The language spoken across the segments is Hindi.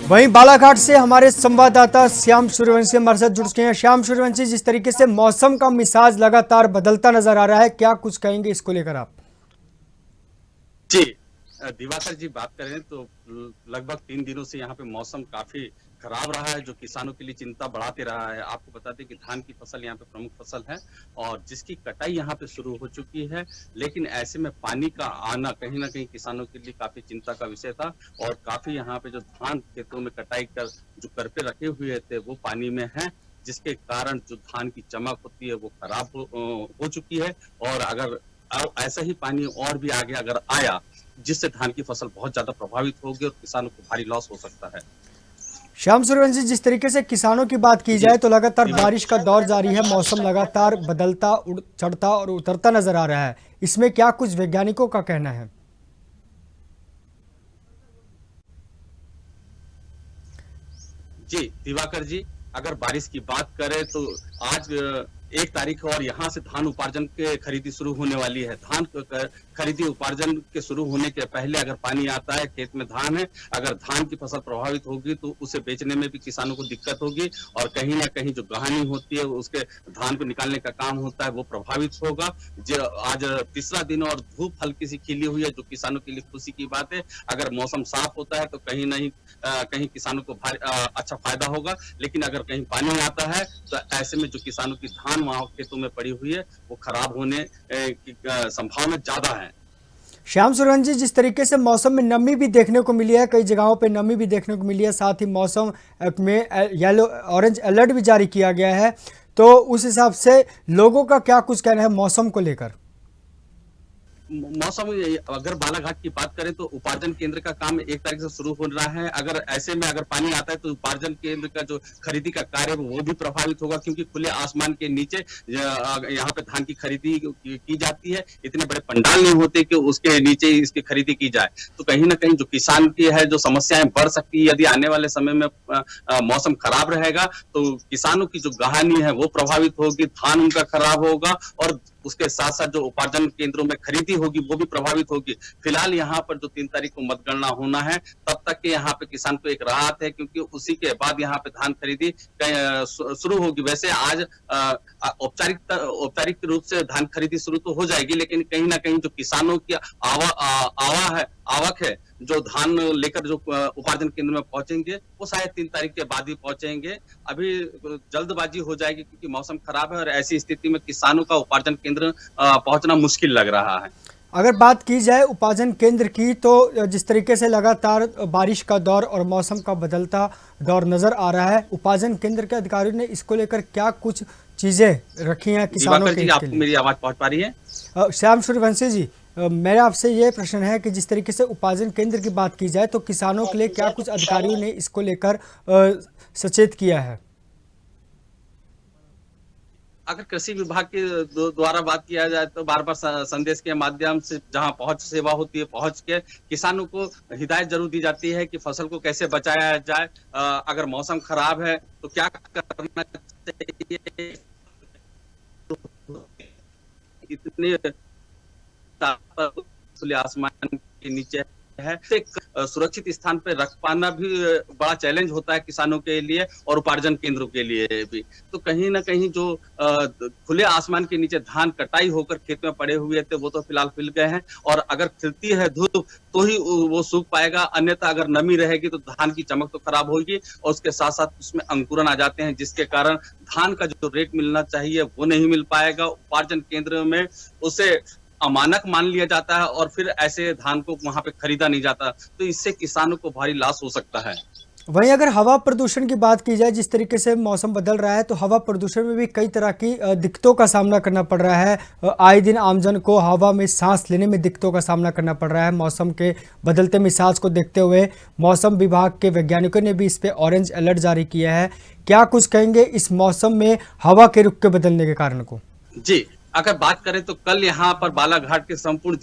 वहीं बालाघाट से हमारे संवाददाता श्याम सूर्यवंशी हमारे साथ जुड़ चुके हैं। श्याम सूर्यवंशी, जिस तरीके से मौसम का मिजाज लगातार बदलता नजर आ रहा है, क्या कुछ कहेंगे इसको लेकर आप? जी, दिवाकर जी बात करें तो लगभग 3 दिनों से यहाँ पे मौसम काफी खराब रहा है, जो किसानों के लिए चिंता बढ़ाते रहा है। आपको बता दें कि धान की फसल यहाँ पे प्रमुख फसल है और जिसकी कटाई यहाँ पे शुरू हो चुकी है, लेकिन ऐसे में पानी का आना कहीं ना कहीं किसानों के लिए काफी चिंता का विषय था और काफी यहाँ पे जो धान खेतों में कटाई कर जो करपे रखे हुए थे वो पानी में है, जिसके कारण जो धान की चमक होती है वो खराब हो चुकी है। और अगर ऐसा ही पानी और भी आगे अगर आया, जिससे धान की फसल बहुत ज्यादा प्रभावित होगी और किसानों को भारी लॉस हो सकता है। श्याम सूर्यवंशी, जिस तरीके से किसानों की बात की जाए तो लगातार बारिश का दौर जारी है, मौसम लगातार बदलता चढ़ता और उतरता नजर आ रहा है। इसमें क्या कुछ वैज्ञानिकों का कहना है? जी दिवाकर जी, अगर बारिश की बात करें तो आज 1 तारीख और यहाँ से धान उपार्जन के खरीदी शुरू होने वाली है। धान खरीदी उपार्जन के शुरू होने के पहले अगर पानी आता है, खेत में धान है, अगर धान की फसल प्रभावित होगी तो उसे बेचने में भी किसानों को दिक्कत होगी और कहीं ना कहीं जो गहानी होती है उसके धान को निकालने का काम होता है वो प्रभावित होगा। जो आज तीसरा दिन और धूप हल्की सी खिली हुई है, जो किसानों के लिए खुशी की बात है। अगर मौसम साफ होता है तो कहीं नहीं कहीं किसानों को अच्छा फायदा होगा, लेकिन अगर कहीं पानी आता है तो ऐसे में जो किसानों की धान वहां खेतों में पड़ी हुई है वो खराब होने की संभावना ज्यादा है। श्याम सूर्यवंशी, जिस तरीके से मौसम में नमी भी देखने को मिली है, कई जगहों पे नमी भी देखने को मिली है, साथ ही मौसम में येलो ऑरेंज अलर्ट भी जारी किया गया है, तो उस हिसाब से लोगों का क्या कुछ कहना है मौसम को लेकर? मौसम अगर बालाघाट की बात करें तो उपार्जन केंद्र का काम 1 तारीख से शुरू हो रहा है। अगर ऐसे में अगर पानी आता है तो उपार्जन केंद्र का जो खरीदी का कार्य वो भी प्रभावित होगा, क्योंकि खुले आसमान के नीचे यहाँ पे धान की खरीदी की जाती है। इतने बड़े पंडाल नहीं होते कि उसके नीचे इसकी खरीदी की जाए, तो कहीं ना कहीं जो किसान की है जो समस्याएं बढ़ सकती है। यदि आने वाले समय में मौसम खराब रहेगा तो किसानों की जो गहानी है वो प्रभावित होगी, धान उनका खराब होगा और उसके साथ साथ जो उपार्जन केंद्रों में खरीदी होगी वो भी प्रभावित होगी। फिलहाल यहाँ पर जो 3 तारीख को मतगणना होना है, तब तक के यहाँ पे किसान को एक राहत है, क्योंकि उसी के बाद यहाँ पे धान खरीदी शुरू होगी। वैसे आज औपचारिक रूप से धान खरीदी शुरू तो हो जाएगी, लेकिन कहीं ना कहीं जो किसानों की आवक है, जो धान लेकर जो उपार्जन केंद्र में पहुंचेंगे वो शायद 3 तारीख के बाद ही पहुंचेंगे। अभी जल्दबाजी हो जाएगी क्योंकि मौसम खराब है और ऐसी स्थिति में किसानों का उपार्जन केंद्र पहुंचना मुश्किल लग रहा है। अगर बात की जाए उपार्जन केंद्र की, तो जिस तरीके से लगातार बारिश का दौर और मौसम का बदलता दौर नजर आ रहा है, उपार्जन केंद्र के अधिकारियों ने इसको लेकर क्या कुछ चीजें रखी हैं किसानों के लिए? आपको मेरी आवाज पहुंच पा रही है? श्याम सूर्यवंशी जी, मेरा आपसे ये प्रश्न है कि जिस तरीके से उपार्जन केंद्र की बात की जाए तो किसानों के लिए क्या कुछ अधिकारियों ने इसको लेकर सचेत किया है? अगर कृषि विभाग के द्वारा बात किया जाए तो बार बार संदेश के माध्यम से जहां पहुंच सेवा होती है, पहुंच के किसानों को हिदायत जरूर दी जाती है कि फसल को कैसे बचाया जाए। अगर मौसम खराब है तो क्या करना चाहिए, इतने खुले आसमान के नीचे है, सुरक्षित स्थान पे रख पाना भी बड़ा चैलेंज होता है किसानों के लिए और उपार्जन केंद्रों के लिए भी। तो कहीं ना कहीं जो खुले आसमान के नीचे धान कटाई होकर खेत में पड़े हुए थे वो तो फिलहाल खिल गए हैं, और अगर खिलती है धूप तो ही वो सूख पाएगा, अन्यथा अगर नमी रहेगी तो धान की चमक तो खराब होगी और उसके साथ साथ उसमें अंकुरन आ जाते हैं, जिसके कारण धान का जो रेट मिलना चाहिए वो नहीं मिल पाएगा। उपार्जन केंद्र में उसे अमानक मान लिया जाता है और फिर ऐसे धान को वहां पे खरीदा नहीं जाता, तो इससे किसानों को भारी लॉस हो सकता है। वहीं अगर हवा प्रदूषण की बात की जाए, जिस तरीके से मौसम बदल रहा है तो हवा प्रदूषण में भी कई तरह की दिक्कतों का सामना करना पड़ रहा है। आए दिन आमजन को हवा में सांस लेने में दिक्कतों का सामना करना पड़ रहा है। मौसम के बदलते मिजाज को देखते हुए मौसम विभाग के वैज्ञानिकों ने भी इस पर ऑरेंज अलर्ट जारी किया है। क्या कुछ कहेंगे इस मौसम में हवा के रुख के बदलने के कारण को? जी, अगर बात करें तो कल यहाँ पर बालाघाट के संपूर्ण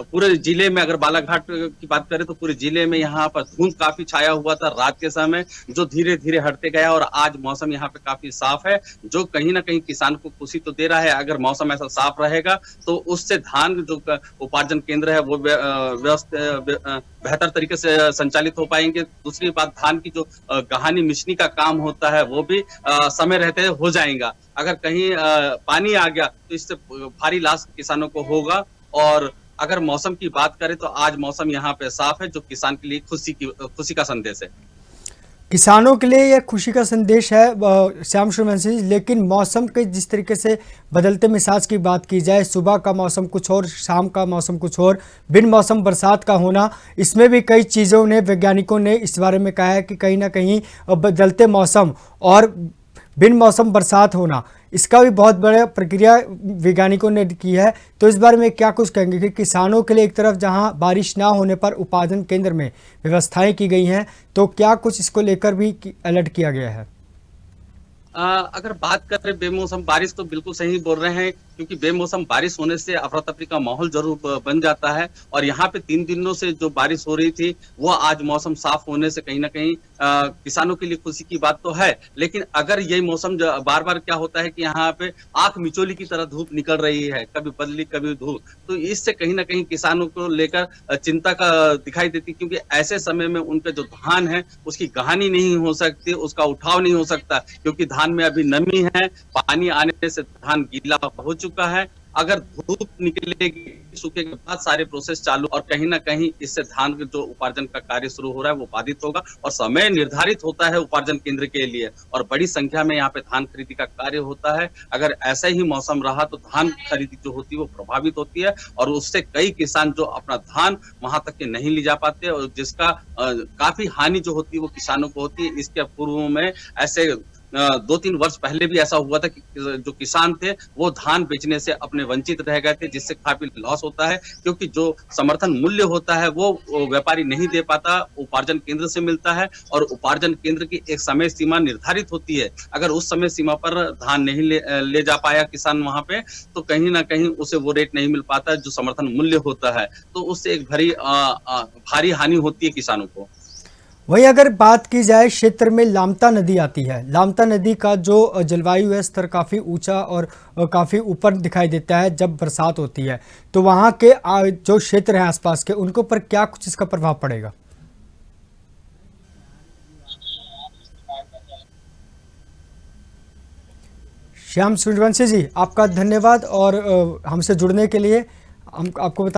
पूरे जिले में, अगर बालाघाट की बात करें तो पूरे जिले में यहाँ पर धुंध काफी छाया हुआ था रात के समय, जो धीरे धीरे हटते गया और आज मौसम यहाँ पे काफी साफ है, जो कहीं ना कहीं किसान को खुशी तो दे रहा है। अगर मौसम ऐसा साफ रहेगा तो उससे धान जो उपार्जन केंद्र है वो बेहतर तरीके से संचालित हो पाएंगे। दूसरी बात, धान की जो गहानी मिशनी का काम होता है वो भी समय रहते हो जाएगा। अगर कहीं पानी आ गया तो इससे भारी लॉस किसानों को होगा। और अगर मौसम की बात करें तो आज मौसम यहाँ पे साफ है, जो किसान के लिए खुशी का संदेश है। किसानों के लिए यह खुशी का संदेश है श्याम सूर्यवंशी जी। लेकिन मौसम के जिस तरीके से बदलते मिजाज की बात की जाए, सुबह का मौसम कुछ और, शाम का मौसम कुछ और, बिन मौसम बरसात का होना, इसमें भी कई चीज़ों ने, वैज्ञानिकों ने इस बारे में कहा है कि कहीं ना कहीं बदलते मौसम और बिन मौसम बरसात होना, इसका भी बहुत बड़ा प्रक्रिया वैज्ञानिकों ने की है। तो इस बारे में क्या कुछ कहेंगे कि किसानों के लिए एक तरफ जहां बारिश ना होने पर उपार्जन केंद्र में व्यवस्थाएं की गई हैं, तो क्या कुछ इसको लेकर भी अलर्ट किया गया है? अगर बात करें बेमौसम बारिश, तो बिल्कुल सही बोल रहे हैं, क्योंकि बेमौसम बारिश होने से अफरा तफरी का माहौल जरूर बन जाता है। और यहाँ पे 3 दिनों से जो बारिश हो रही थी वो आज मौसम साफ होने से कहीं ना कहीं किसानों के लिए खुशी की बात तो है। लेकिन अगर यही मौसम बार बार क्या होता है कि यहाँ पे आंख मिचोली की तरह धूप निकल रही है, कभी बदली कभी धूप, तो इससे कहीं ना कहीं किसानों को लेकर चिंता का दिखाई देती, क्योंकि ऐसे समय में उनका जो धान है उसकी गहानी नहीं हो सकती, उसका उठाव नहीं हो सकता, क्योंकि धान में अभी नमी है, पानी आने से धान गीला हो चुका है। अगर धूप निकलेगी, सूखे के बाद सारे प्रोसेस चालू, और कहीं ना कहीं इससे धान के जो उपार्जन का कार्य शुरू हो रहा है वो बाधित होगा। और समय निर्धारित होता है उपार्जन केंद्र के लिए, और बड़ी संख्या में यहाँ पे धान खरीदी का कार्य होता है। अगर ऐसा ही मौसम रहा तो धान खरीदी जो होती है वो प्रभावित होती है, और उससे कई किसान जो अपना धान वहां तक के नहीं ले जा पाते, और जिसका काफी हानि जो होती है वो किसानों को होती है। इसके पूर्व में ऐसे 2-3 वर्ष पहले भी ऐसा हुआ था कि जो किसान थे वो धान बेचने से अपने वंचित रह गए थे, जिससे काफी लॉस होता है, क्योंकि जो समर्थन मूल्य होता है वो व्यापारी नहीं दे पाता, उपार्जन केंद्र से मिलता है। और उपार्जन केंद्र की एक समय सीमा निर्धारित होती है, अगर उस समय सीमा पर धान नहीं ले जा पाया किसान वहां पे, तो कहीं ना कहीं उसे वो रेट नहीं मिल पाता जो समर्थन मूल्य होता है, तो उससे एक भारी हानि होती है किसानों को। वहीं अगर बात की जाए, क्षेत्र में लामता नदी आती है, लामता नदी का जो जलवायु है स्तर काफ़ी ऊंचा और काफ़ी ऊपर दिखाई देता है जब बरसात होती है, तो वहाँ के जो क्षेत्र हैं आसपास के, उनके ऊपर क्या कुछ इसका प्रभाव पड़ेगा? श्याम सूर्यवंशी जी, आपका धन्यवाद और हमसे जुड़ने के लिए। हम आपको